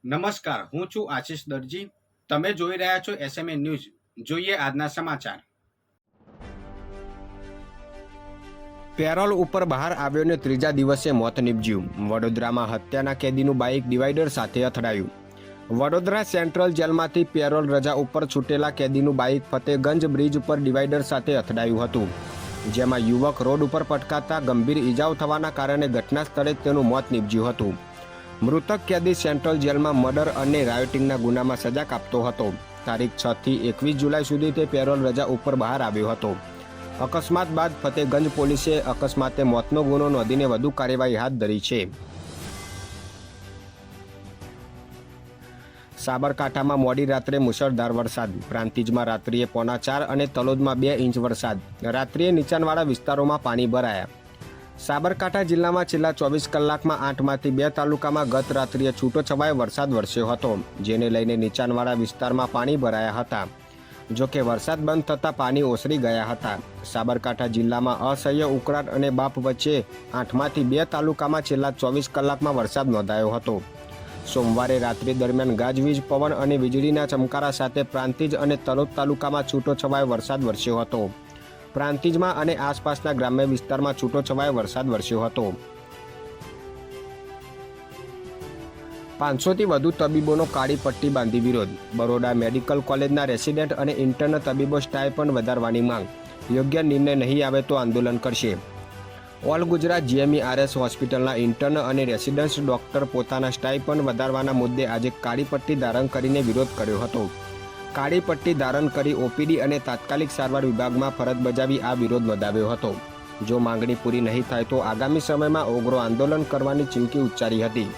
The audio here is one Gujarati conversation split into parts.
નમસ્કાર, હું છું આશિષ દરજી. તમે જોઈ રહ્યા છો એસએમએ ન્યૂઝ. જોઈએ આજના સમાચાર. પેરોલ ઉપર બહાર આવ્યોને ત્રીજા દિવસે મોત નીપજ્યું. વડોદરામાં હત્યાના કેદીનું બાઇક ડિવાઈડર સાથે અથડાયું. વડોદરા સેન્ટ્રલ જેલમાંથી પેરોલ રજા ઉપર છૂટેલા કેદીનું બાઇક ફતેગંજ બ્રિજ ઉપર ડિવાઈડર સાથે અથડાયું હતું, જેમાં યુવક રોડ ઉપર પટકાતા ગંભીર ઈજાઓ થવાના કારણે ઘટના સ્થળે જ તેનું મોત નીપજ્યું હતું. મૃતક કેદી સેન્ટ્રલ જેલમાં મર્ડર અને રાયોટિંગના ગુનામાં સજા કાપતો હતો. તારીખ 6 થી 21 જુલાઈ સુધી તે પેરોલ રજા ઉપર બહાર આવ્યો હતો. અકસ્માત બાદ ફતેગંજ પોલીસે અકસ્માતે મોતનો ગુનો નોંધીને વધુ કાર્યવાહી હાથ ધરી છે. સાબરકાંઠામાં મોડી રાત્રે મુશળધાર વરસાદ. પ્રાંતિજમાં રાત્રિએ 4.5 અને તલોદમાં 2 ઇંચ વરસાદ. રાત્રિએ નીચાણવાળા વિસ્તારોમાં પાણી ભરાયા. સાબરકાંઠા જિલ્લામાં છેલ્લા 24 કલાકમાં 8માંથી 2 તાલુકામાં ગત રાત્રિએ છૂટોછવાયો વરસાદ વરસ્યો હતો, જેને લઈને નીચાણવાળા વિસ્તારમાં પાણી ભરાયા હતા. જોકે વરસાદ બંધ થતાં પાણી ઓસરી ગયા હતા. સાબરકાંઠા જિલ્લામાં અસહ્ય ઉકળાટ અને બાફ વચ્ચે 8માંથી 2 તાલુકામાં છેલ્લા 24 કલાકમાં વરસાદ નોંધાયો હતો. સોમવારે રાત્રિ દરમિયાન ગાજવીજ, પવન અને વીજળીના ચમકારા સાથે પ્રાંતિજ અને તલોદ તાલુકામાં છૂટોછવાયો વરસાદ વરસ્યો હતો. પ્રાંતિજમાં અને આસપાસના ગ્રામ્ય વિસ્તારમાં છૂટોછવાયો વરસાદ વરસ્યો હતો. 500થી વધુ તબીબોનો કાળી પટ્ટી બાંધી વિરોધ. બરોડા મેડિકલ કોલેજના રેસિડેન્ટ અને ઇન્ટર્ન તબીબો સ્ટાઇપન્ડ વધારવાની માંગ. યોગ્ય નિર્ણય નહીં આવે તો આંદોલન કરશે. ઓલ ગુજરાત GMERS હોસ્પિટલના ઇન્ટર્ન અને રેસિડેન્ટ ડોક્ટર પોતાના સ્ટાઇપન્ડ વધારવાના મુદ્દે આજે કાળી પટ્ટી ધારણ કરીને વિરોધ કર્યો હતો. કાળી પટ્ટી ધારણ કરી OPD અને તાત્કાલિક સારવાર વિભાગમાં ફરજ બજાવી આ વિરોધ નોંધાવ્યો હતો. જો માંગણી પૂરી નહીં થાય તો આગામી સમયમાં ઉગ્ર આંદોલન કરવાની ચીમકી ઉચ્ચારી હતી.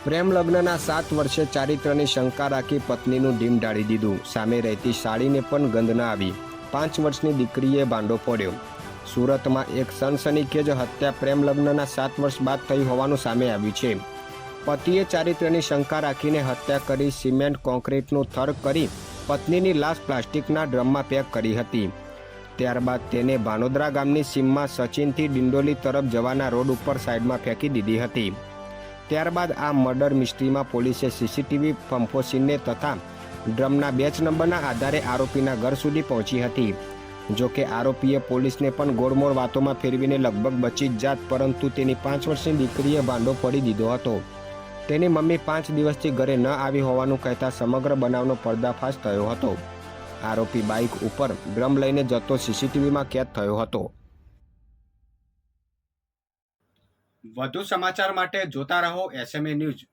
પ્રેમ લગ્નના 7 વર્ષે ચારિત્રની શંકા રાખી પત્નીનું ઢીમ ઢાળી દીધું. સામે રહેતી સાળીને પણ ગંધ ન આવી. 5 વર્ષની દીકરીએ ભાંડો ફોડ્યો. સુરતમાં એક સનસનીખેજ હત્યા પ્રેમ લગ્નના 7 વર્ષ બાદ થઈ હોવાનું સામે આવ્યું છે. પતિએ ચારિત્રની શંકા રાખીને હત્યા કરી સિમેન્ટ કોન્ક્રીટનું થર કરી પત્નીની લાશ પ્લાસ્ટિકના ડ્રમમાં પેક કરી હતી. ત્યારબાદ તેને ભાનોદરા ગામની સીમમાં સચિનથી ડિંડોલી તરફ જવાના રોડ ઉપર સાઈડમાં ફેંકી દીધી હતી. ત્યારબાદ આ મર્ડર મિસ્ટ્રીમાં પોલીસે CCTV ફંફોસીને તથા ડ્રમના બેચ નંબરના આધારે આરોપીના ઘર સુધી પહોંચી હતી. જોકે આરોપીએ પોલીસને પણ ગોળમોળ વાતોમાં ફેરવીને લગભગ બચી જ જાત, પરંતુ તેની 5 વર્ષની દીકરીએ ભાંડો ફોડી દીધો હતો. તેની મમ્મી 5 દિવસથી ઘરે ન આવી હોવાનું કહેતા સમગ્ર બનાવનો પર્દાફાશ થયો હતો. આરોપી બાઇક ઉપર ડ્રમ લઈને જતો CCTVમાં કેદ થયો હતો. વધુ સમાચાર માટે જોતા રહો SMA ન્યૂઝ.